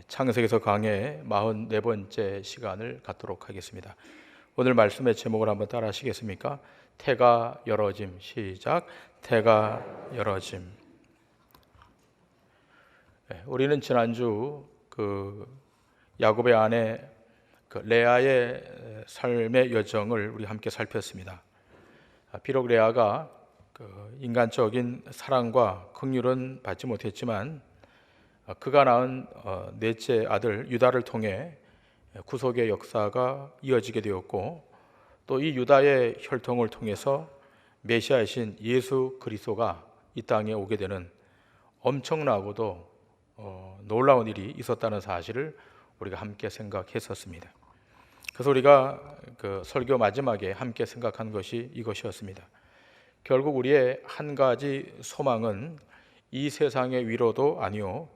창세기서 강해 44번째 시간을 갖도록 하겠습니다. 오늘 말씀의 제목을 한번 따라 하시겠습니까? 태가 열어짐. 시작. 태가 열어짐. 우리는 지난주 야곱의 아내 레아의 삶의 여정을 우리 함께 살폈습니다. 비록 레아가 인간적인 사랑과 긍휼은 받지 못했지만 그가 낳은 넷째 아들 유다를 통해 구속의 역사가 이어지게 되었고, 또 이 유다의 혈통을 통해서 메시아이신 예수 그리스도가 이 땅에 오게 되는 엄청나고도 놀라운 일이 있었다는 사실을 우리가 함께 생각했었습니다. 그래서 우리가 설교 마지막에 함께 생각한 것이 이것이었습니다. 결국 우리의 한 가지 소망은 이 세상의 위로도 아니요,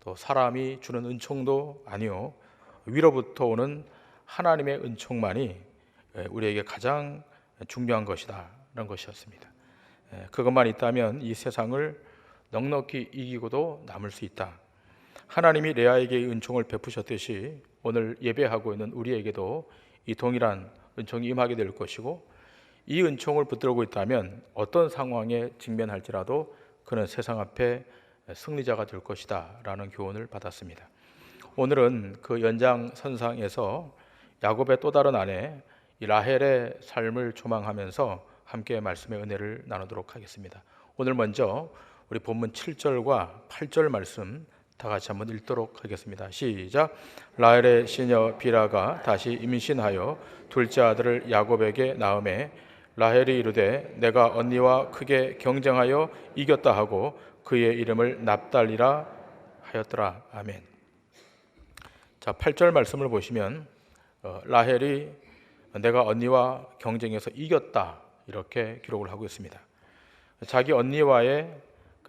또 사람이 주는 은총도 아니요, 위로부터 오는 하나님의 은총만이 우리에게 가장 중요한 것이다 라는 것이었습니다. 그것만 있다면 이 세상을 넉넉히 이기고도 남을 수 있다. 하나님이 레아에게 은총을 베푸셨듯이 오늘 예배하고 있는 우리에게도 이 동일한 은총이 임하게 될 것이고, 이 은총을 붙들고 있다면 어떤 상황에 직면할지라도 그는 세상 앞에 승리자가 될 것이다 라는 교훈을 받았습니다. 오늘은 그 연장선상에서 야곱의 또 다른 아내 라헬의 삶을 조망하면서 함께 말씀의 은혜를 나누도록 하겠습니다. 오늘 먼저 우리 본문 7절과 8절 말씀 다 같이 한번 읽도록 하겠습니다. 시작. 라헬의 시녀 비라가 다시 임신하여 둘째 아들을 야곱에게 낳음에 라헬이 이르되 내가 언니와 크게 경쟁하여 이겼다 하고 그의 이름을 납달리라 하였더라. 아멘. 자, 8절 말씀을 보시면 라헬이 내가 언니와 경쟁해서 이겼다 이렇게 기록을 하고 있습니다. 자기 언니와의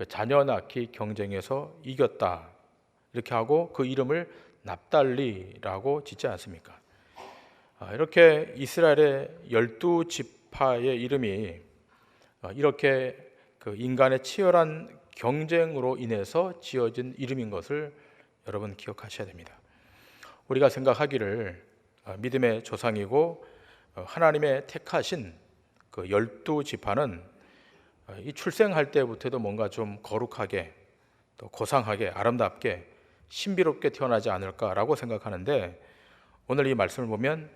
자녀 낳기 경쟁에서 이겼다 이렇게 하고 그 이름을 납달리라고 짓지 않습니까? 이렇게 이스라엘의 12지파의 이름이 이렇게 인간의 치열한 경쟁으로 인해서 지어진 이름인 것을 여러분 기억하셔야 됩니다. 우리가 생각하기를 믿음의 조상이고 하나님의 택하신 12지파는 이 출생할 때부터도 뭔가 좀 거룩하게, 또 고상하게, 아름답게, 신비롭게 태어나지 않을까라고 생각하는데, 오늘 이 말씀을 보면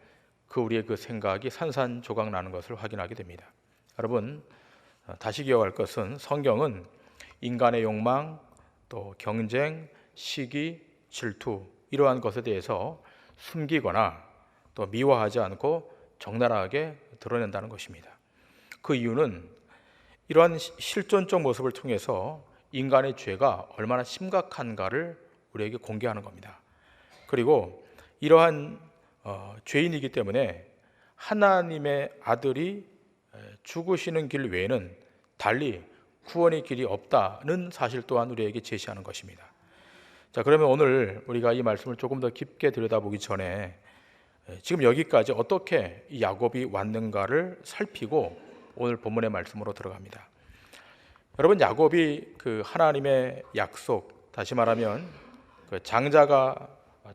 우리의 그 생각이 산산조각 나는 것을 확인하게 됩니다. 여러분, 다시 기억할 것은 성경은 인간의 욕망, 또 경쟁, 시기, 질투 이러한 것에 대해서 숨기거나 또 미화하지 않고 적나라하게 드러낸다는 것입니다. 그 이유는 이러한 실존적 모습을 통해서 인간의 죄가 얼마나 심각한가를 우리에게 공개하는 겁니다. 그리고 이러한 죄인이기 때문에 하나님의 아들이 죽으시는 길 외에는 달리 구원의 길이 없다는 사실 또한 우리에게 제시하는 것입니다. 자, 그러면 오늘 우리가 이 말씀을 조금 더 깊게 들여다보기 전에 지금 여기까지 어떻게 이 야곱이 왔는가를 살피고 오늘 본문의 말씀으로 들어갑니다. 여러분, 야곱이 하나님의 약속, 다시 말하면 장자가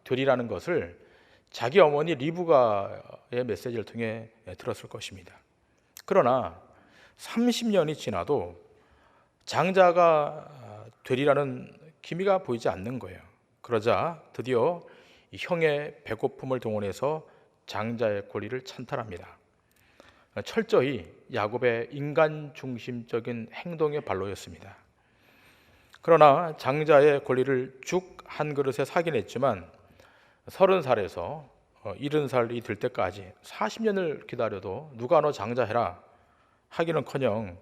되리라는 것을 자기 어머니 리브가의 메시지를 통해 들었을 것입니다. 그러나 30년이 지나도 장자가 되리라는 기미가 보이지 않는 거예요. 그러자 드디어 형의 배고픔을 동원해서 장자의 권리를 찬탈합니다. 철저히 야곱의 인간 중심적인 행동의 발로였습니다. 그러나 장자의 권리를 죽 한 그릇에 사긴 했지만 30살에서 70살이 될 때까지 40년을 기다려도 누가 너 장자해라 하기는커녕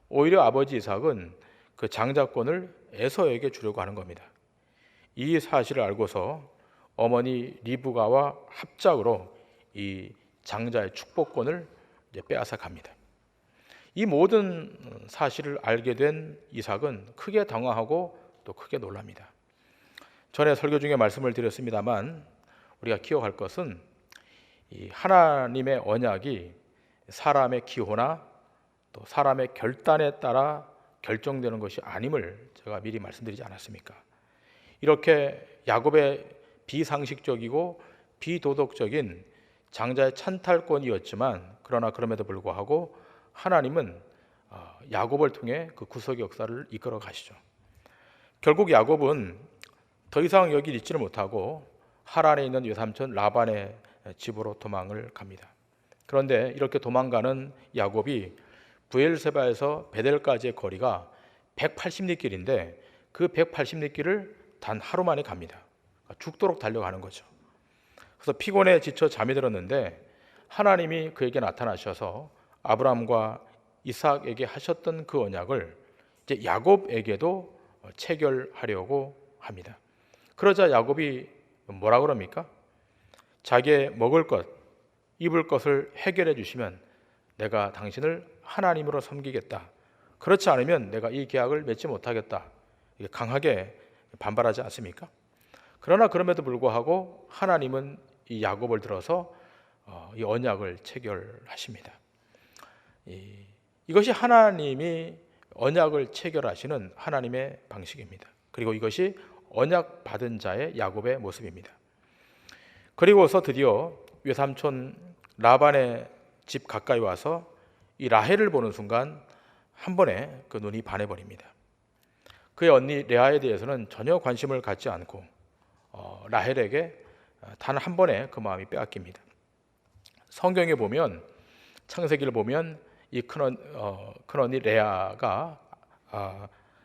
오히려 아버지 이삭은 그 장자권을 에서에게 주려고 하는 겁니다. 이 사실을 알고서 어머니 리브가와 합작으로 이 장자의 축복권을 빼앗아 갑니다. 이 모든 사실을 알게 된 이삭은 크게 당황하고 또 크게 놀랍니다. 전에 설교 중에 말씀을 드렸습니다만 우리가 기억할 것은 이 하나님의 언약이 사람의 기호나 또 사람의 결단에 따라 결정되는 것이 아님을 제가 미리 말씀드리지 않았습니까? 이렇게 야곱의 비상식적이고 비도덕적인 장자의 찬탈권이었지만 그러나 그럼에도 불구하고 하나님은 야곱을 통해 그 구속의 역사를 이끌어 가시죠. 결국 야곱은 더 이상 여기 있지를 못하고 하란에 있는 외삼촌 라반의 집으로 도망을 갑니다. 그런데 이렇게 도망가는 야곱이 브엘세바에서 베델까지의 거리가 180리 길인데 그 180리 길을 단 하루 만에 갑니다. 죽도록 달려가는 거죠. 그래서 피곤해 지쳐 잠이 들었는데 하나님이 그에게 나타나셔서 아브라함과 이삭에게 하셨던 그 언약을 이제 야곱에게도 체결하려고 합니다. 그러자 야곱이 뭐라 그럽니까? 자기의 먹을 것, 입을 것을 해결해 주시면 내가 당신을 하나님으로 섬기겠다. 그렇지 않으면 내가 이 계약을 맺지 못하겠다. 강하게 반발하지 않습니까? 그러나 그럼에도 불구하고 하나님은 이 야곱을 들어서 이 언약을 체결하십니다. 이것이 하나님이 언약을 체결하시는 하나님의 방식입니다. 그리고 이것이 언약 받은 자의 야곱의 모습입니다. 그리고서 드디어 외삼촌 라반의 집 가까이 와서 이 라헬을 보는 순간 한 번에 그 눈이 반해버립니다. 그의 언니 레아에 대해서는 전혀 관심을 갖지 않고 라헬에게 단 한 번에 그 마음이 빼앗깁니다. 성경에 보면 창세기를 보면 이 큰언니 레아가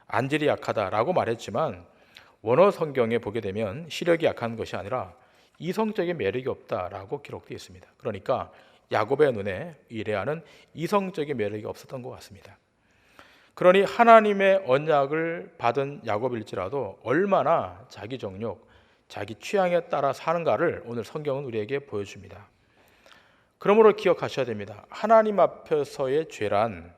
안질이 약하다라고 말했지만 원어 성경에 보게 되면 시력이 약한 것이 아니라 이성적인 매력이 없다라고 기록되어 있습니다. 그러니까 야곱의 눈에 이 레아는 이성적인 매력이 없었던 것 같습니다. 그러니 하나님의 언약을 받은 야곱일지라도 얼마나 자기 정욕, 자기 취향에 따라 사는가를 오늘 성경은 우리에게 보여줍니다. 그러므로 기억하셔야 됩니다. 하나님 앞에서의 죄란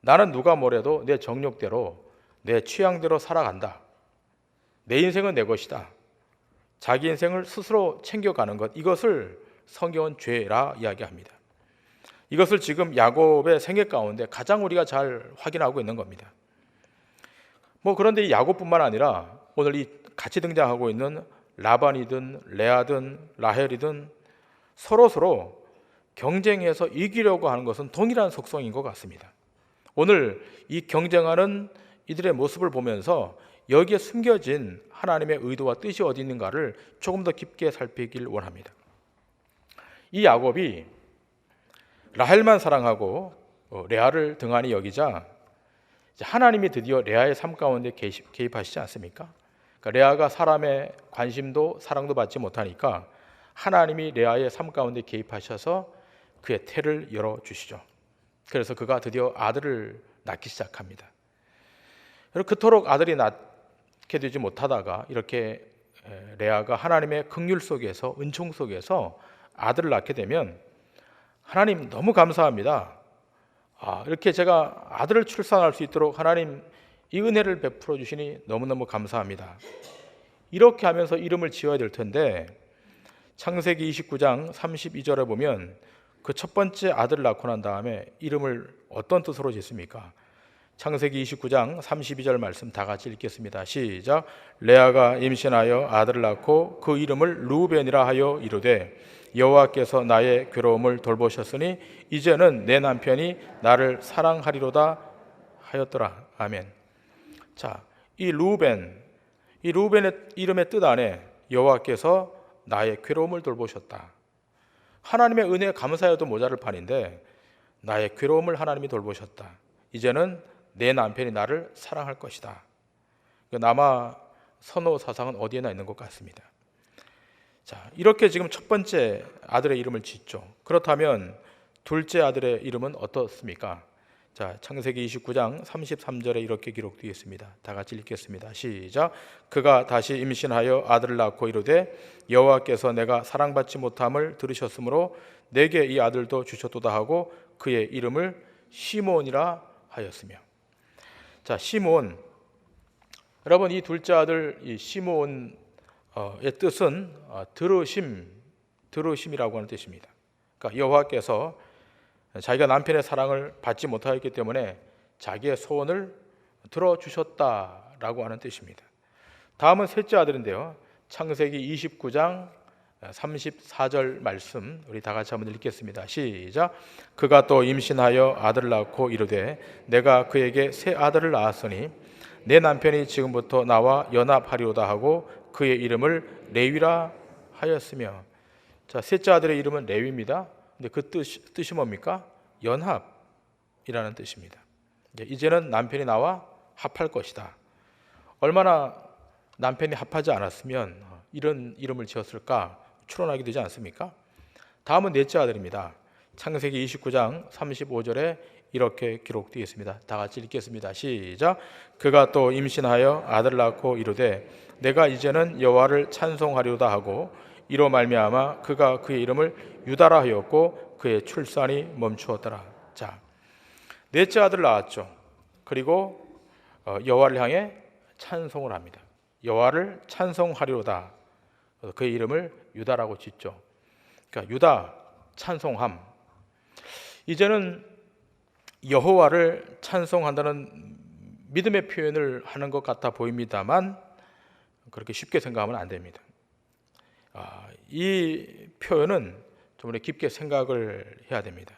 나는 누가 뭐래도 내 정욕대로 내 취향대로 살아간다. 내 인생은 내 것이다. 자기 인생을 스스로 챙겨가는 것, 이것을 성경은 죄라 이야기합니다. 이것을 지금 야곱의 생애 가운데 가장 우리가 잘 확인하고 있는 겁니다. 그런데 이 야곱뿐만 아니라 오늘 이 같이 등장하고 있는 라반이든 레아든 라헬이든 서로 경쟁해서 이기려고 하는 것은 동일한 속성인 것 같습니다. 오늘 이 경쟁하는 이들의 모습을 보면서 여기에 숨겨진 하나님의 의도와 뜻이 어디 있는가를 조금 더 깊게 살피길 원합니다. 이 야곱이 라헬만 사랑하고 레아를 등한히 여기자 하나님이 드디어 레아의 삶 가운데 개입하시지 않습니까? 그러니까 레아가 사람의 관심도 사랑도 받지 못하니까 하나님이 레아의 삶 가운데 개입하셔서 그의 태를 열어주시죠. 그래서 그가 드디어 아들을 낳기 시작합니다. 그토록 아들이 낳게 되지 못하다가 이렇게 레아가 하나님의 긍휼 속에서 은총 속에서 아들을 낳게 되면 하나님 너무 감사합니다. 이렇게 제가 아들을 출산할 수 있도록 하나님 이 은혜를 베풀어 주시니 너무너무 감사합니다. 이렇게 하면서 이름을 지어야 될 텐데 창세기 29장 32절에 보면 그 첫 번째 아들을 낳고 난 다음에 이름을 어떤 뜻으로 짓습니까? 창세기 29장 32절 말씀 다 같이 읽겠습니다. 시작. 레아가 임신하여 아들을 낳고 그 이름을 르우벤이라 하여 이르되 여호와께서 나의 괴로움을 돌보셨으니 이제는 내 남편이 나를 사랑하리로다 하였더라. 아멘. 자, 이 르우벤의 이름의 뜻 안에 여호와께서 나의 괴로움을 돌보셨다. 하나님의 은혜에 감사해도 모자랄 판인데 나의 괴로움을 하나님이 돌보셨다. 이제는 내 남편이 나를 사랑할 것이다. 남아 선호 사상은 어디에나 있는 것 같습니다. 자, 이렇게 지금 첫 번째 아들의 이름을 짓죠. 그렇다면 둘째 아들의 이름은 어떻습니까? 자, 창세기 29장 33절에 이렇게 기록되어 있습니다. 다 같이 읽겠습니다. 시작. 그가 다시 임신하여 아들을 낳고 이르되 여호와께서 내가 사랑받지 못함을 들으셨으므로 내게 이 아들도 주셨도다 하고 그의 이름을 시므온이라 하였으며. 자, 시므온. 여러분, 이 둘째 아들 이 시므온의 뜻은 들으심이라고 하는 뜻입니다. 그러니까 여호와께서 자기가 남편의 사랑을 받지 못하였기 때문에 자기의 소원을 들어주셨다라고 하는 뜻입니다. 다음은 셋째 아들인데요. 창세기 29장 34절 말씀 우리 다 같이 한번 읽겠습니다. 시작. 그가 또 임신하여 아들을 낳고 이르되 내가 그에게 새 아들을 낳았으니 내 남편이 지금부터 나와 연합하리로다 하고 그의 이름을 레위라 하였으며. 자, 셋째 아들의 이름은 레위입니다. 근데 그 뜻이 뭡니까? 연합이라는 뜻입니다. 이제는 남편이 나와 합할 것이다. 얼마나 남편이 합하지 않았으면 이런 이름을 지었을까 추론하게 되지 않습니까? 다음은 넷째 아들입니다. 창세기 29장 35절에 이렇게 기록되어 있습니다. 다 같이 읽겠습니다. 시작. 그가 또 임신하여 아들을 낳고 이르되 내가 이제는 여호와를 찬송하리로다 하고 이로 말미암아 그가 그의 이름을 유다라 하였고 그의 출산이 멈추었더라. 자, 넷째 아들을 낳았죠. 그리고 여호와를 향해 찬송을 합니다. 여호와를 찬송하리로다. 그의 이름을 유다라고 짓죠. 그러니까 유다 찬송함. 이제는 여호와를 찬송한다는 믿음의 표현을 하는 것 같아 보입니다만 그렇게 쉽게 생각하면 안 됩니다. 이 표현은 좀 우리 깊게 생각을 해야 됩니다.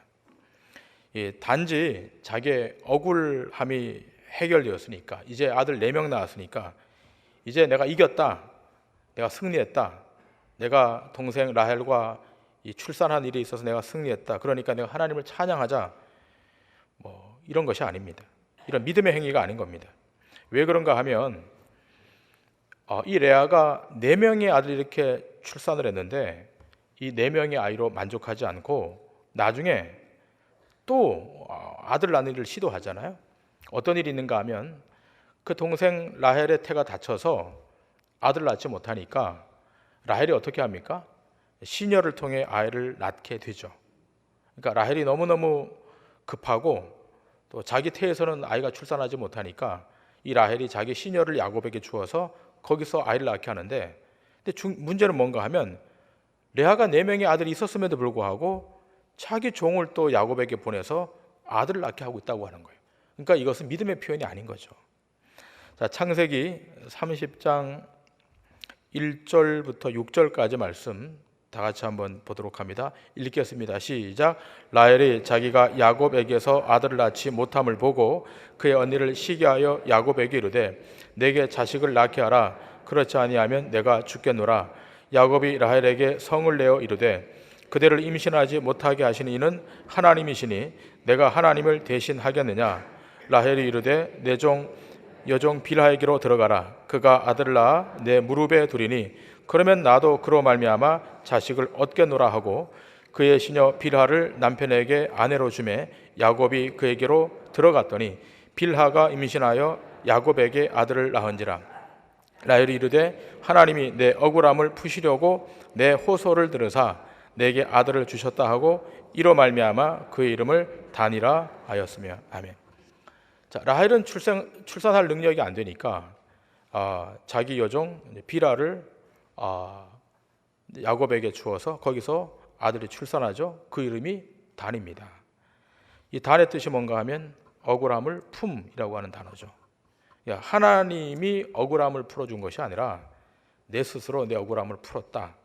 단지 자기의 억울함이 해결되었으니까, 이제 아들 4명 낳았으니까 이제 내가 이겼다, 내가 승리했다, 내가 동생 라헬과 이 출산한 일에 있어서 내가 승리했다, 그러니까 내가 하나님을 찬양하자, 이런 것이 아닙니다. 이런 믿음의 행위가 아닌 겁니다. 왜 그런가 하면 이 레아가 4명의 아들을 이렇게 출산을 했는데 이 4명의 아이로 만족하지 않고 나중에 또 아들 낳는 일을 시도하잖아요. 어떤 일이 있는가 하면 그 동생 라헬의 태가 다쳐서 아들을 낳지 못하니까 라헬이 어떻게 합니까? 시녀를 통해 아이를 낳게 되죠. 그러니까 라헬이 너무너무 급하고 또 자기 태에서는 아이가 출산하지 못하니까 이 라헬이 자기 시녀를 야곱에게 주어서 거기서 아이를 낳게 하는데, 근데 문제는 뭔가 하면 레아가 4명의 아들이 있었음에도 불구하고 자기 종을 또 야곱에게 보내서 아들을 낳게 하고 있다고 하는 거예요. 그러니까 이것은 믿음의 표현이 아닌 거죠. 자, 창세기 30장 1절부터 6절까지 말씀 다 같이 한번 보도록 합니다. 읽겠습니다. 시작. 라헬이 자기가 야곱에게서 아들을 낳지 못함을 보고 그의 언니를 시기하여 야곱에게 이르되 내게 자식을 낳게 하라. 그렇지 아니하면 내가 죽겠노라. 야곱이 라헬에게 성을 내어 이르되 그대를 임신하지 못하게 하시는 이는 하나님이시니 내가 하나님을 대신하겠느냐. 라헬이 이르되 내 종 여종 빌하에게로 들어가라. 그가 아들을 낳아 내 무릎에 두리니 그러면 나도 그로 말미암아 자식을 얻겠노라 하고 그의 시녀 빌하를 남편에게 아내로 주매 야곱이 그에게로 들어갔더니 빌하가 임신하여 야곱에게 아들을 낳은지라. 라헬이 이르되 하나님이 내 억울함을 푸시려고 내 호소를 들으사 내게 아들을 주셨다 하고 이로 말미암아 그의 이름을 단이라 하였으며. 아멘. 자, 라헬은 출산할 능력이 안 되니까 자기 여종 빌하를 야곱에게 주어서 거기서 아들이 출산하죠. 그 이름이 단입니다. 이 단의 뜻이 뭔가 하면 억울함을 품이라고 하는 단어죠. 하나님이 억울함을 풀어준 것이 아니라 내 스스로 내 억울함을 풀었다.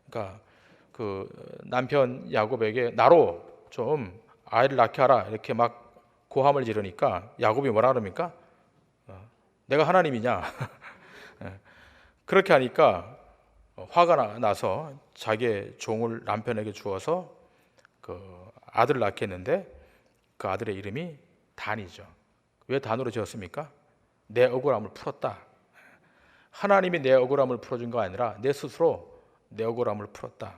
그러니까 그 남편 야곱에게 나로 좀 아이를 낳게 하라 이렇게 막 고함을 지르니까 야곱이 뭐라 그럽니까? 내가 하나님이냐? 그렇게 하니까 화가 나서 자기의 종을 남편에게 주어서 그 아들을 낳게 했는데 그 아들의 이름이 단이죠. 왜 단으로 지었습니까? 내 억울함을 풀었다. 하나님이 내 억울함을 풀어준 거 아니라 내 스스로 내 억울함을 풀었다.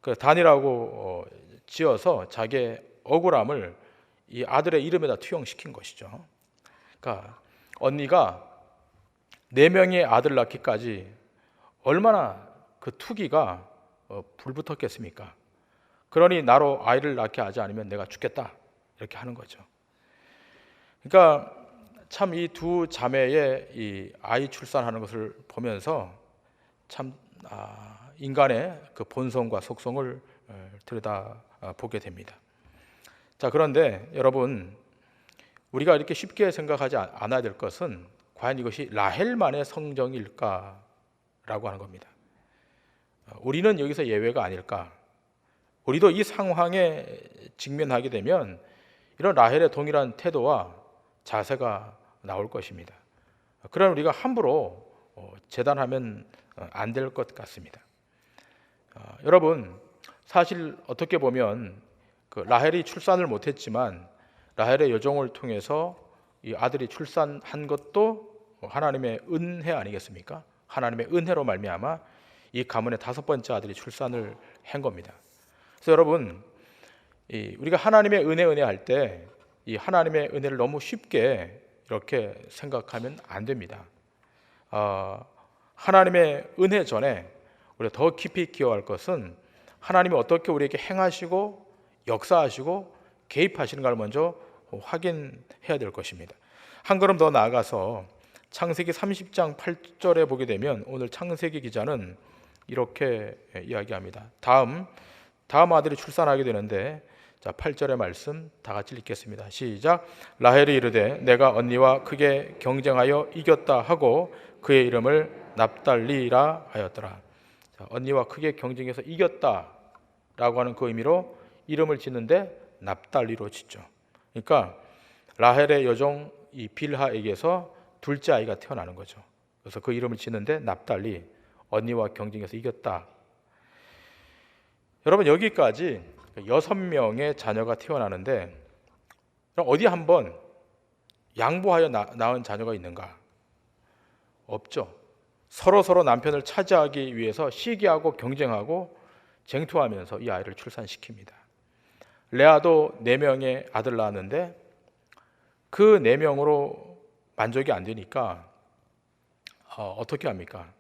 그 단이라고 지어서 자기의 억울함을 이 아들의 이름에다 투영시킨 것이죠. 그러니까 언니가 4명의 아들 낳기까지 얼마나 그 투기가 불붙었겠습니까? 그러니 나로 아이를 낳게 하지 않으면 내가 죽겠다 이렇게 하는 거죠. 그러니까 참 이 두 자매의 이 아이 출산하는 것을 보면서 참 인간의 그 본성과 속성을 들여다 보게 됩니다. 자, 그런데 여러분, 우리가 이렇게 쉽게 생각하지 않아야 될 것은 과연 이것이 라헬만의 성정일까라고 하는 겁니다. 우리는 여기서 예외가 아닐까? 우리도 이 상황에 직면하게 되면 이런 라헬의 동일한 태도와 자세가 나올 것입니다. 그러나 우리가 함부로 재단하면 안 될 것 같습니다. 여러분, 사실 어떻게 보면 그 라헬이 출산을 못했지만 라헬의 여종을 통해서 이 아들이 출산한 것도 하나님의 은혜 아니겠습니까? 하나님의 은혜로 말미암아 이 가문의 5번째 아들이 출산을 한 겁니다. 그래서 여러분, 우리가 하나님의 은혜 할 때 이 하나님의 은혜를 너무 쉽게 이렇게 생각하면 안 됩니다. 하나님의 은혜 전에 우리가 더 깊이 기여할 것은 하나님이 어떻게 우리에게 행하시고 역사하시고 개입하시는가를 먼저 확인해야 될 것입니다. 한 걸음 더 나아가서 창세기 30장 8절에 보게 되면 오늘 창세기 기자는 이렇게 이야기합니다. 다음 아들이 출산하게 되는데, 자 8절의 말씀 다 같이 읽겠습니다. 시작. 라헬이 이르되 내가 언니와 크게 경쟁하여 이겼다 하고 그의 이름을 납달리라 하였더라. 자, 언니와 크게 경쟁해서 이겼다라고 하는 그 의미로 이름을 짓는데 납달리로 짓죠. 그러니까 라헬의 여종 이 빌하에게서 둘째 아이가 태어나는 거죠. 그래서 그 이름을 짓는데 납달리, 언니와 경쟁해서 이겼다. 여러분, 여기까지 6명의 자녀가 태어나는데 어디 한번 양보하여 낳은 자녀가 있는가? 없죠. 서로 남편을 차지하기 위해서 시기하고 경쟁하고 쟁투하면서 이 아이를 출산시킵니다. 레아도 4명의 아들 낳았는데 그 4명으로 만족이 안 되니까 어떻게 합니까?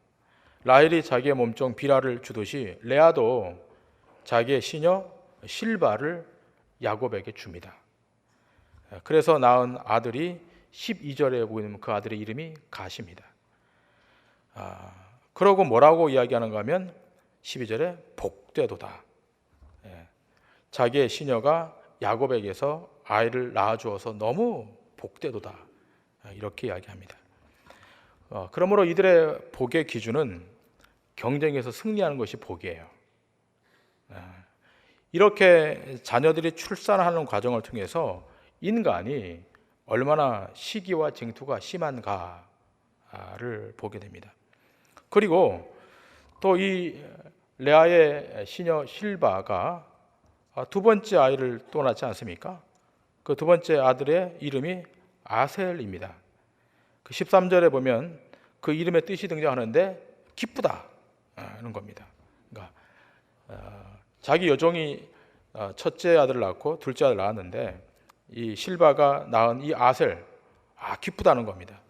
라헬이 자기의 몸종 빌하를 주듯이 레아도 자기의 시녀 실바를 야곱에게 줍니다. 그래서 낳은 아들이 12절에 보이는 그 아들의 이름이 갓입니다. 그러고 뭐라고 이야기하는가 하면 12절에 복되도다. 자기의 시녀가 야곱에게서 아이를 낳아주어서 너무 복되도다, 이렇게 이야기합니다. 그러므로 이들의 복의 기준은 경쟁에서 승리하는 것이 복이에요. 이렇게 자녀들이 출산하는 과정을 통해서 인간이 얼마나 시기와 쟁투가 심한가를 보게 됩니다. 그리고 또 이 레아의 시녀 실바가 2번째 아이를 또 낳지 않습니까? 그 2번째 아들의 이름이 아셀입니다. 그 13절에 보면 그 이름의 뜻이 등장하는데 기쁘다 하는 겁니다. 그러니까 자기 여종이 첫째 아들을 낳고 둘째 아들을 낳았는데 이 실바가 낳은 이 아셀, 기쁘다는 겁니다.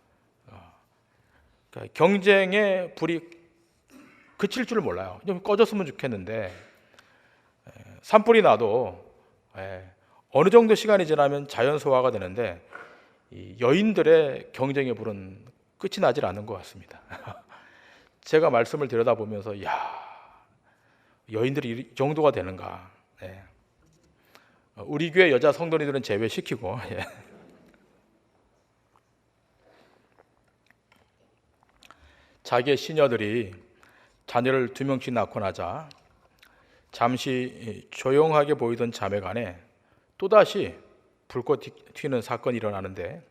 그러니까 경쟁의 불이 그칠 줄 몰라요. 좀 꺼졌으면 좋겠는데 산불이 나도 어느 정도 시간이 지나면 자연 소화가 되는데 이 여인들의 경쟁의 불은 끝이 나질 않는 것 같습니다. 제가 말씀을 들여다보면서 여인들이 이 정도가 되는가. 우리 교회 여자 성도님들은 제외시키고 자기의 시녀들이 자녀를 2명씩 낳고 나자 잠시 조용하게 보이던 자매간에 또다시 불꽃 튀는 사건이 일어나는데,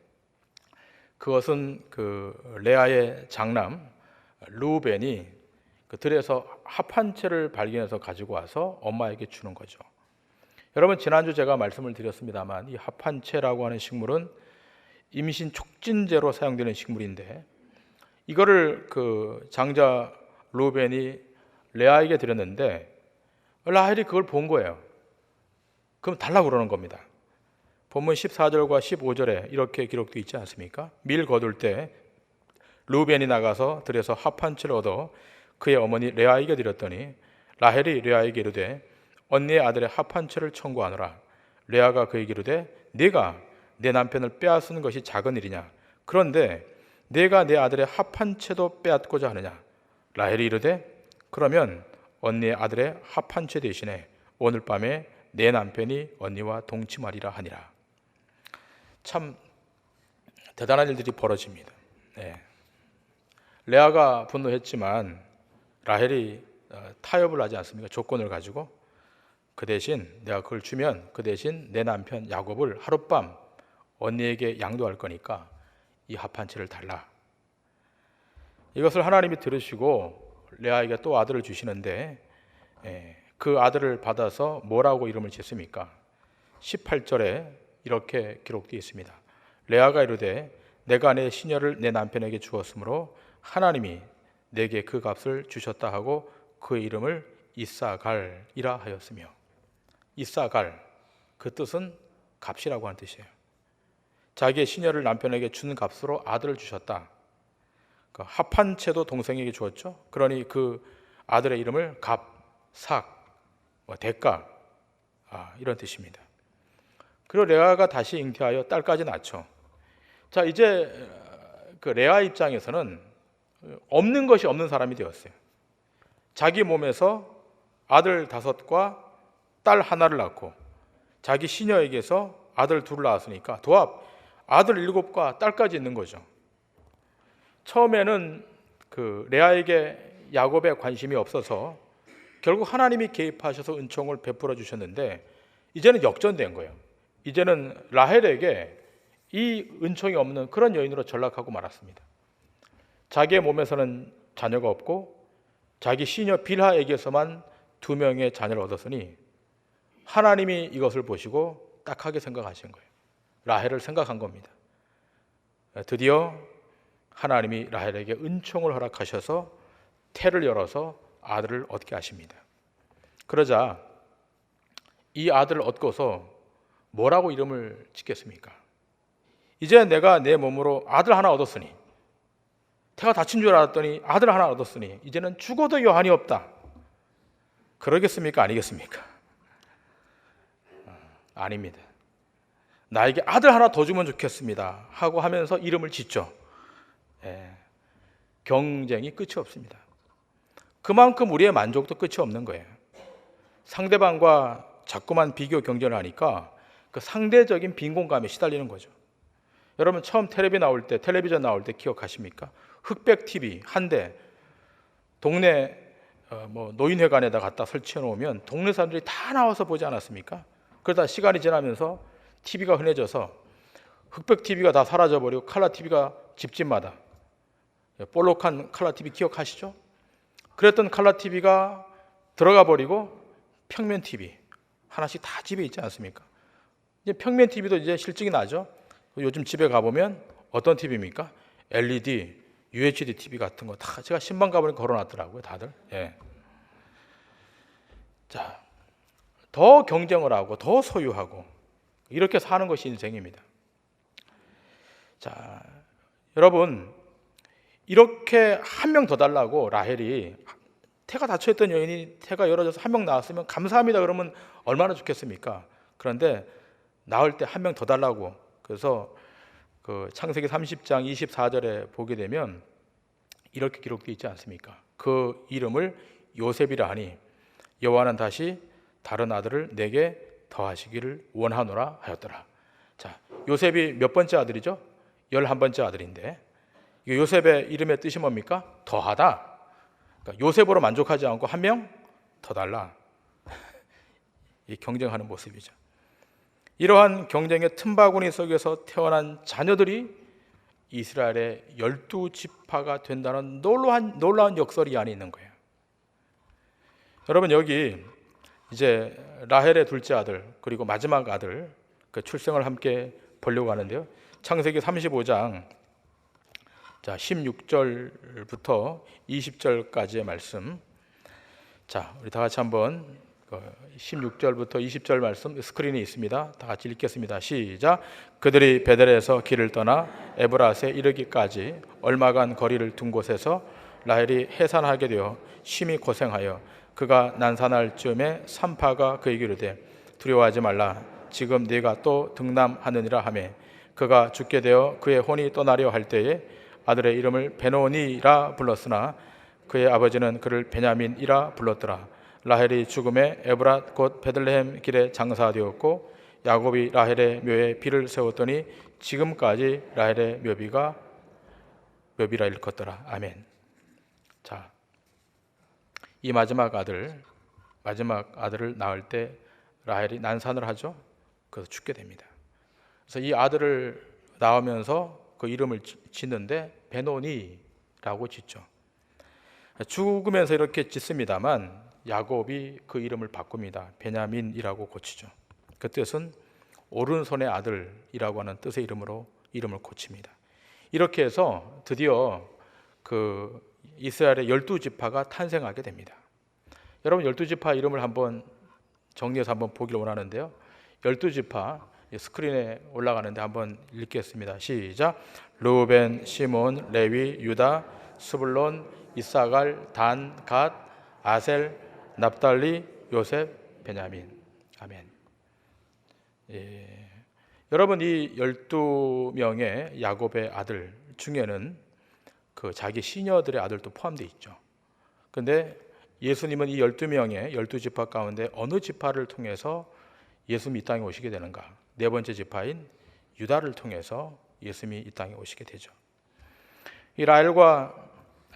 그것은 그 레아의 장남 르우벤이 그 들에서 합 한 채를 발견해서 가지고 와서 엄마에게 주는 거죠. 여러분, 지난주 제가 말씀을 드렸습니다만 이 합 한 채라고 하는 식물은 임신 촉진제로 사용되는 식물인데, 이거를 그 장자 르우벤이 레아에게 드렸는데 라헬이 그걸 본 거예요. 그럼 달라고 그러는 겁니다. 본문 14절과 15절에 이렇게 기록되어 있지 않습니까? 밀 거둘 때 르우벤이 나가서 들에서 합 한 채를 얻어 그의 어머니 레아에게 드렸더니 라헬이 레아에게 이르되 언니의 아들의 합 한 채를 청구하노라. 레아가 그에게 이르되 네가 내 남편을 빼앗은 것이 작은 일이냐? 그런데 내가 내 아들의 합 한 채도 빼앗고자 하느냐? 라헬이 이르되 그러면 언니의 아들의 합 한 채 대신에 오늘 밤에 내 남편이 언니와 동침하리라 하니라. 참 대단한 일들이 벌어집니다. 레아가 분노했지만 라헬이 타협을 하지 않습니까? 조건을 가지고 그 대신 내가 그걸 주면 그 대신 내 남편 야곱을 하룻밤 언니에게 양도할 거니까 이 합 한 채를 달라. 이것을 하나님이 들으시고 레아에게 또 아들을 주시는데 그 아들을 받아서 뭐라고 이름을 짓습니까? 18절에 이렇게 기록되어 있습니다. 레아가 이르되 내가 내 시녀를 내 남편에게 주었으므로 하나님이 내게 그 값을 주셨다 하고 그의 이름을 이사갈이라 하였으며, 이사갈, 그 뜻은 값이라고 하는 뜻이에요. 자기의 시녀를 남편에게 준 값으로 아들을 주셨다. 합한 채도 동생에게 주었죠. 그러니 그 아들의 이름을 값, 삭, 대가, 이런 뜻입니다. 그리고 레아가 다시 잉태하여 딸까지 낳죠. 자, 이제 그 레아 입장에서는 없는 것이 없는 사람이 되었어요. 자기 몸에서 아들 5과 딸 1를 낳고 자기 시녀에게서 아들 2를 낳았으니까 도합 아들 7과 딸까지 있는 거죠. 처음에는 그 레아에게 야곱에 관심이 없어서 결국 하나님이 개입하셔서 은총을 베풀어 주셨는데 이제는 역전된 거예요. 이제는 라헬에게 이 은총이 없는 그런 여인으로 전락하고 말았습니다. 자기의 몸에서는 자녀가 없고 자기 시녀 빌하에게서만 2명의 자녀를 얻었으니 하나님이 이것을 보시고 딱하게 생각하신 거예요. 라헬을 생각한 겁니다. 드디어 하나님이 라헬에게 은총을 허락하셔서 태를 열어서 아들을 얻게 하십니다. 그러자 이 아들을 얻고서 뭐라고 이름을 짓겠습니까? 이제 내가 내 몸으로 아들 하나 얻었으니, 태가 다친 줄 알았더니 아들 하나 얻었으니 이제는 죽어도 여한이 없다. 그러겠습니까? 아니겠습니까? 아닙니다. 나에게 아들 하나 더 주면 좋겠습니다 하고 하면서 이름을 짓죠. 경쟁이 끝이 없습니다. 그만큼 우리의 만족도 끝이 없는 거예요. 상대방과 자꾸만 비교 경쟁을 하니까 그 상대적인 빈곤감에 시달리는 거죠. 여러분 처음 텔레비전 나올 때 기억하십니까? 흑백 TV 한 대 동네 노인회관에다 갖다 설치해 놓으면 동네 사람들이 다 나와서 보지 않았습니까? 그러다 시간이 지나면서 TV가 흔해져서 흑백 TV가 다 사라져버리고 컬러 TV가 집집마다, 볼록한 컬러 TV 기억하시죠? 그랬던 컬러 TV가 들어가 버리고 평면 TV 하나씩 다 집에 있지 않습니까? 이제 평면 TV도 이제 실증이 나죠. 요즘 집에 가보면 어떤 TV입니까? LED, UHD TV 같은 거 다 제가 신방 가보니 걸어놨더라고요, 다들. 자, 더 경쟁을 하고 더 소유하고 이렇게 사는 것이 인생입니다. 자, 여러분 이렇게 한 명 더 달라고 라헬이, 태가 닫혀있던 여인이 태가 열어져서 한 명 나왔으면 감사합니다 그러면 얼마나 좋겠습니까? 그런데 낳을 때 한 명 더 달라고, 그래서 그 창세기 30장 24절에 보게 되면 이렇게 기록되어 있지 않습니까? 그 이름을 요셉이라 하니 여호와는 다시 다른 아들을 내게 더하시기를 원하노라 하였더라. 자, 요셉이 몇 번째 아들이죠? 11번째 아들인데 요셉의 이름의 뜻이 뭡니까? 더하다. 그러니까 요셉으로 만족하지 않고 한 명 더 달라. 이 경쟁하는 모습이죠. 이러한 경쟁의 틈바구니 속에서 태어난 자녀들이 이스라엘의 12지파가 된다는 놀라운 역설이 안에 있는 거예요. 여러분 여기 이제 라헬의 둘째 아들 그리고 마지막 아들 그 출생을 함께 보려고 하는데요. 창세기 35장 16절부터 20절까지의 말씀. 자, 우리 다 같이 한번 16절부터 20절 말씀 스크린에 있습니다. 다 같이 읽겠습니다. 시작. 그들이 베델에서 길을 떠나 에브라스에 이르기까지 얼마간 거리를 둔 곳에서 라헬이 해산하게 되어 심히 고생하여 그가 난산할 즈음에 산파가 그에게 이르되 두려워하지 말라. 지금 네가 또 등남하느니라 하매 그가 죽게 되어 그의 혼이 떠나려 할 때에 아들의 이름을 베노니라 불렀으나 그의 아버지는 그를 베냐민이라 불렀더라. 라헬이 죽음에 에브랏 곧 베들레헴 길에 장사되었고 야곱이 라헬의 묘에 비를 세웠더니 지금까지 라헬의 묘비가 묘비라 일컫더라. 아멘. 자, 이 마지막 아들을 낳을 때 라헬이 난산을 하죠. 그래서 죽게 됩니다. 그래서 이 아들을 낳으면서 그 이름을 짓는데 베노니라고 짓죠. 죽으면서 이렇게 짓습니다만 야곱이 그 이름을 바꿉니다. 베냐민이라고 고치죠. 그 뜻은 오른손의 아들이라고 하는 뜻의 이름으로 이름을 고칩니다. 이렇게 해서 드디어 그 이스라엘의 12지파가 탄생하게 됩니다. 여러분 12지파 이름을 한번 정리해서 한번 보기를 원하는데요. 12지파 스크린에 올라가는데 한번 읽겠습니다. 시작. 르우벤, 시몬, 레위, 유다, 스불론, 이사갈, 단, 갓, 아셀, 납달리, 요셉, 베냐민. 아멘. 여러분 이 12명의 야곱의 아들 중에는 그 자기 시녀들의 아들도 포함되어 있죠. 그런데 예수님은 이 12명의 12지파 가운데 어느 지파를 통해서 예수님이 이 땅에 오시게 되는가? 네 번째 지파인 유다를 통해서 예수님이 이 땅에 오시게 되죠. 이 라헬과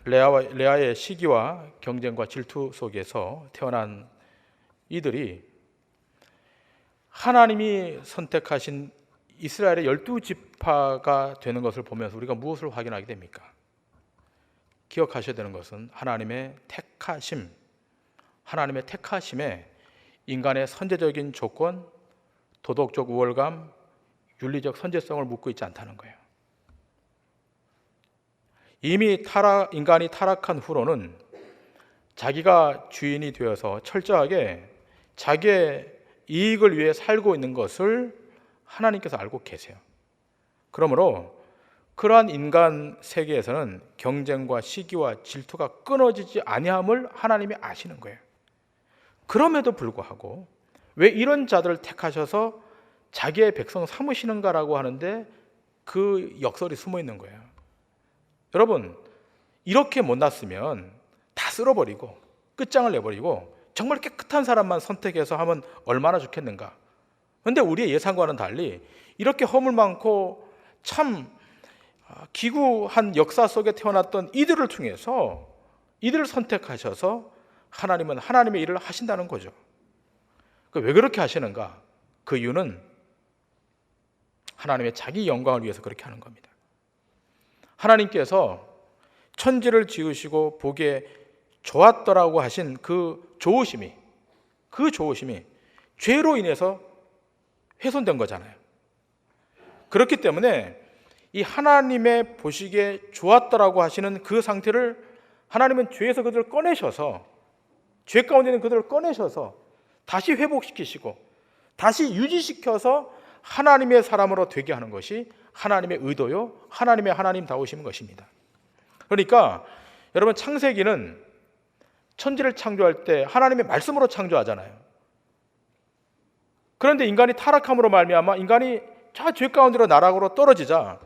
레아의 시기와 경쟁과 질투 속에서 태어난 이들이 하나님이 선택하신 이스라엘의 12지파가 되는 것을 보면서 우리가 무엇을 확인하게 됩니까? 기억하셔야 되는 것은 하나님의 택하심에 인간의 선제적인 조건, 도덕적 우월감, 윤리적 선제성을 묻고 있지 않다는 거예요. 이미 인간이 타락한 후로는 자기가 주인이 되어서 철저하게 자기의 이익을 위해 살고 있는 것을 하나님께서 알고 계세요. 그러므로 그러한 인간 세계에서는 경쟁과 시기와 질투가 끊어지지 아니함을 하나님이 아시는 거예요. 그럼에도 불구하고 왜 이런 자들을 택하셔서 자기의 백성 삼으시는가라고 하는데 그 역설이 숨어 있는 거예요. 여러분, 이렇게 못났으면 다 쓸어버리고 끝장을 내버리고 정말 깨끗한 사람만 선택해서 하면 얼마나 좋겠는가. 그런데 우리의 예상과는 달리 이렇게 허물 많고 참 기구한 역사 속에 태어났던 이들을 통해서 이들을 선택하셔서 하나님은 하나님의 일을 하신다는 거죠. 왜 그렇게 하시는가? 그 이유는 하나님의 자기 영광을 위해서 그렇게 하는 겁니다. 하나님께서 천지를 지으시고 보기에 좋았더라고 하신 그 좋으심이 죄로 인해서 훼손된 거잖아요. 그렇기 때문에 이 하나님의 보시기에 좋았더라고 하시는 그 상태를 하나님은 죄에서 그들을 꺼내셔서 죄 가운데 있는 그들을 꺼내셔서 다시 회복시키시고 다시 유지시켜서 하나님의 사람으로 되게 하는 것이 하나님의 의도요, 하나님의 하나님다우신 것입니다. 그러니까 여러분 창세기는 천지를 창조할 때 하나님의 말씀으로 창조하잖아요. 그런데 인간이 타락함으로 말미암아 인간이 저 죄 가운데로 나락으로 떨어지자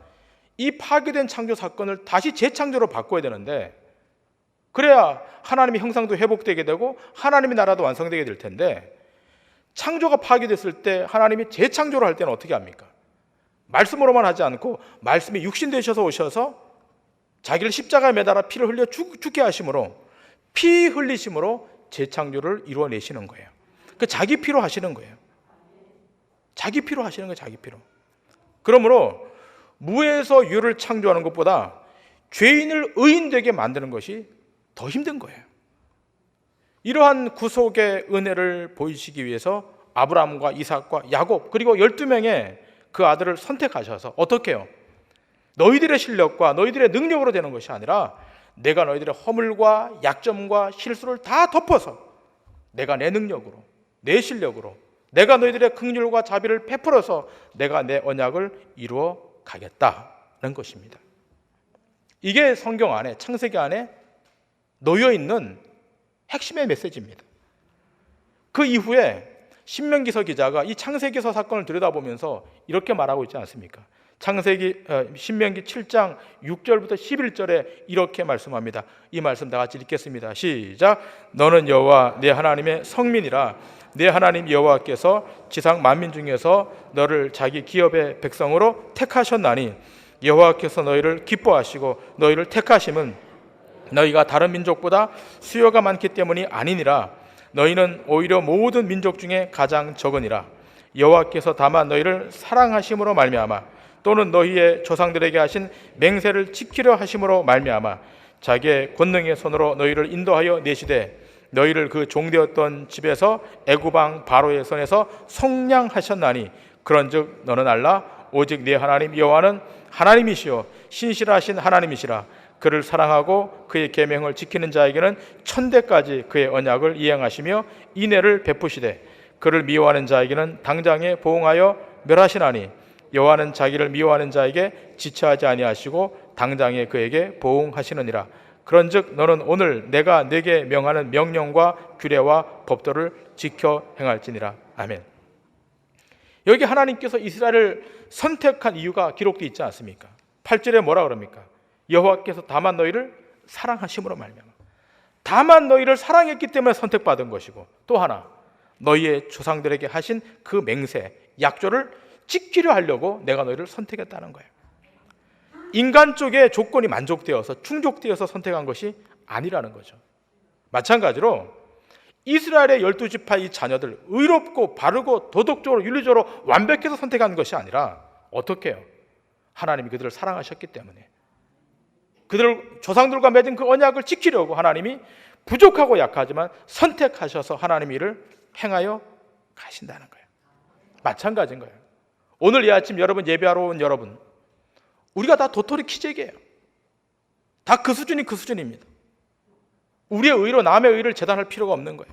이 파괴된 창조 사건을 다시 재창조로 바꿔야 되는데 그래야 하나님의 형상도 회복되게 되고 하나님의 나라도 완성되게 될 텐데 창조가 파괴됐을 때 하나님이 재창조를 할 때는 어떻게 합니까? 말씀으로만 하지 않고 말씀이 육신 되셔서 오셔서 자기를 십자가에 매달아 피를 흘려 죽게 하심으로 피 흘리심으로 재창조를 이루어내시는 거예요. 그 자기 피로 하시는 거예요. 자기 피로 하시는 거예요. 자기 피로. 그러므로 무에서 유를 창조하는 것보다 죄인을 의인되게 만드는 것이 더 힘든 거예요. 이러한 구속의 은혜를 보이시기 위해서 아브라함과 이삭과 야곱 그리고 12명의 그 아들을 선택하셔서 어떻게 해요? 너희들의 실력과 너희들의 능력으로 되는 것이 아니라 내가 너희들의 허물과 약점과 실수를 다 덮어서 내가 내 능력으로 내 실력으로 내가 너희들의 긍휼과 자비를 베풀어서 내가 내 언약을 이루어 가겠다는 것입니다. 이게 성경 안에 창세기 안에 놓여 있는 핵심의 메시지입니다. 그 이후에 신명기서 기자가 이 창세기서 사건을 들여다보면서 이렇게 말하고 있지 않습니까? 신명기 7장 6절부터 11절에 이렇게 말씀합니다. 이 말씀 다 같이 읽겠습니다. 시작. 너는 여호와 내 하나님의 성민이라. 내 하나님 여호와께서 지상 만민 중에서 너를 자기 기업의 백성으로 택하셨나니 여호와께서 너희를 기뻐하시고 너희를 택하심은 너희가 다른 민족보다 수요가 많기 때문이 아니니라. 너희는 오히려 모든 민족 중에 가장 적으니라. 여호와께서 다만 너희를 사랑하심으로 말미암아 또는 너희의 조상들에게 하신 맹세를 지키려 하심으로 말미암아 자기의 권능의 손으로 너희를 인도하여 내시되 너희를 그 종되었던 집에서 애굽 왕 바로의 손에서 속량하셨나니 그런즉 너는 알라 오직 네 하나님 여호와는 하나님이시요 신실하신 하나님이시라. 그를 사랑하고 그의 계명을 지키는 자에게는 천대까지 그의 언약을 이행하시며 인애를 베푸시되 그를 미워하는 자에게는 당장에 보응하여 멸하시나니 여호와는 자기를 미워하는 자에게 지체하지 아니하시고 당장에 그에게 보응하시느니라. 그런즉 너는 오늘 내가 네게 명하는 명령과 규례와 법도를 지켜 행할지니라. 아멘. 여기 하나님께서 이스라엘을 선택한 이유가 기록되어 있지 않습니까? 8절에 뭐라 그럽니까? 여호와께서 다만 너희를 사랑하심으로 말미암아. 다만 너희를 사랑했기 때문에 선택받은 것이고 또 하나 너희의 조상들에게 하신 그 맹세, 약조를 지키려 하려고 내가 너희를 선택했다는 거예요. 인간 쪽에 조건이 만족되어서 충족되어서 선택한 것이 아니라는 거죠. 마찬가지로 이스라엘의 12지파 이 자녀들 의롭고 바르고 도덕적으로 윤리적으로 완벽해서 선택한 것이 아니라 어떻게 해요? 하나님이 그들을 사랑하셨기 때문에 그들 조상들과 맺은 그 언약을 지키려고 하나님이 부족하고 약하지만 선택하셔서 하나님 일을 행하여 가신다는 거예요. 마찬가지인 거예요. 오늘 이 아침 여러분 예배하러 온 여러분 우리가 다 도토리 키재기예요. 다 그 수준이 그 수준입니다. 우리의 의로 남의 의를 재단할 필요가 없는 거예요.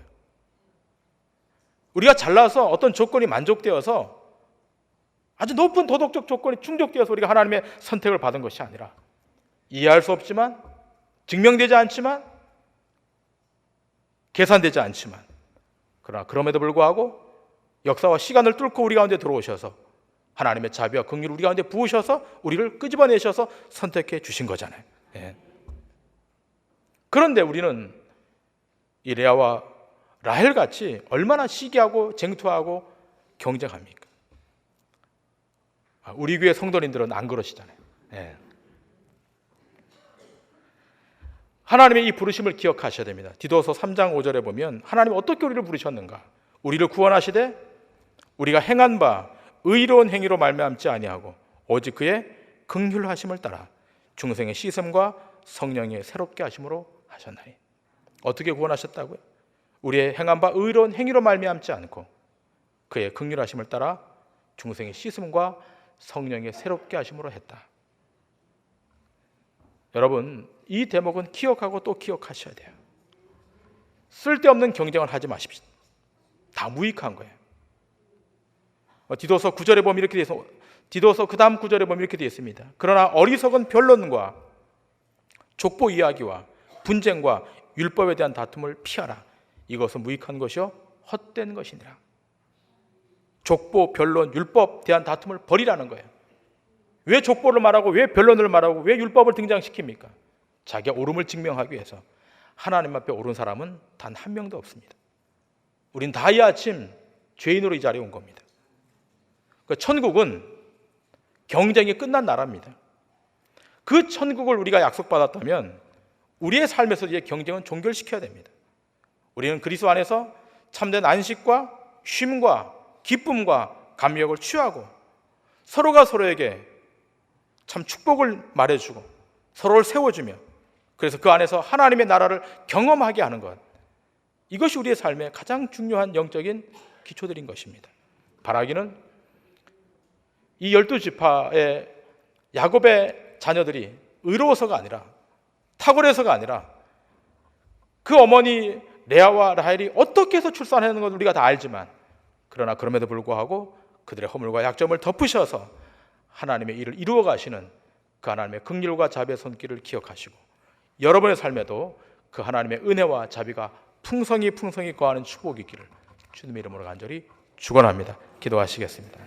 우리가 잘나서 어떤 조건이 만족되어서 아주 높은 도덕적 조건이 충족되어서 우리가 하나님의 선택을 받은 것이 아니라 이해할 수 없지만 증명되지 않지만 계산되지 않지만 그러나 그럼에도 불구하고 역사와 시간을 뚫고 우리 가운데 들어오셔서 하나님의 자비와 긍휼을 우리 가운데 부으셔서 우리를 끄집어내셔서 선택해 주신 거잖아요. 예. 그런데 우리는 이 레아와 라헬 같이 얼마나 시기하고 쟁투하고 경쟁합니까? 우리 교회 성도님들은 안 그러시잖아요. 예. 하나님의 이 부르심을 기억하셔야 됩니다. 디도서 3장 5절에 보면 하나님 어떻게 우리를 부르셨는가? 우리를 구원하시되 우리가 행한 바 의로운 행위로 말미암지 아니하고 오직 그의 긍휼하심을 따라 중생의 씻음과 성령의 새롭게 하심으로 하셨나니. 어떻게 구원하셨다고요? 우리의 행한 바 의로운 행위로 말미암지 않고 그의 긍휼하심을 따라 중생의 씻음과 성령의 새롭게 하심으로 했다. 여러분, 이 대목은 기억하고 또 기억하셔야 돼요. 쓸데없는 경쟁을 하지 마십시오. 다 무익한 거예요. 디도서 9절에 보면 이렇게 되어 있습니다. 디도서 그 다음 9절에 보면 이렇게 되어 있습니다. 그러나 어리석은 변론과 족보 이야기와 분쟁과 율법에 대한 다툼을 피하라. 이것은 무익한 것이요 헛된 것이니라. 족보, 변론, 율법 대한 다툼을 버리라는 거예요. 왜 족보를 말하고 왜 변론을 말하고 왜 율법을 등장시킵니까? 자기가 옳음을 증명하기 위해서. 하나님 앞에 옳은 사람은 단 한 명도 없습니다. 우린 다 이 아침 죄인으로 이 자리에 온 겁니다. 천국은 경쟁이 끝난 나라입니다. 그 천국을 우리가 약속받았다면 우리의 삶에서 이제 경쟁은 종결시켜야 됩니다. 우리는 그리스도 안에서 참된 안식과 쉼과 기쁨과 감격을 취하고 서로가 서로에게 참 축복을 말해주고 서로를 세워주며 그래서 그 안에서 하나님의 나라를 경험하게 하는 것, 이것이 우리의 삶의 가장 중요한 영적인 기초들인 것입니다. 바라기는 이 12지파의 야곱의 자녀들이 의로워서가 아니라 탁월해서가 아니라 그 어머니 레아와 라헬이 어떻게 해서 출산하는 건 우리가 다 알지만 그러나 그럼에도 불구하고 그들의 허물과 약점을 덮으셔서 하나님의 일을 이루어 가시는 그 하나님의 긍휼과 자비의 손길을 기억하시고 여러분의 삶에도 그 하나님의 은혜와 자비가 풍성히 거하는 축복이 있기를 주님의 이름으로 간절히 축원합니다. 기도하시겠습니다.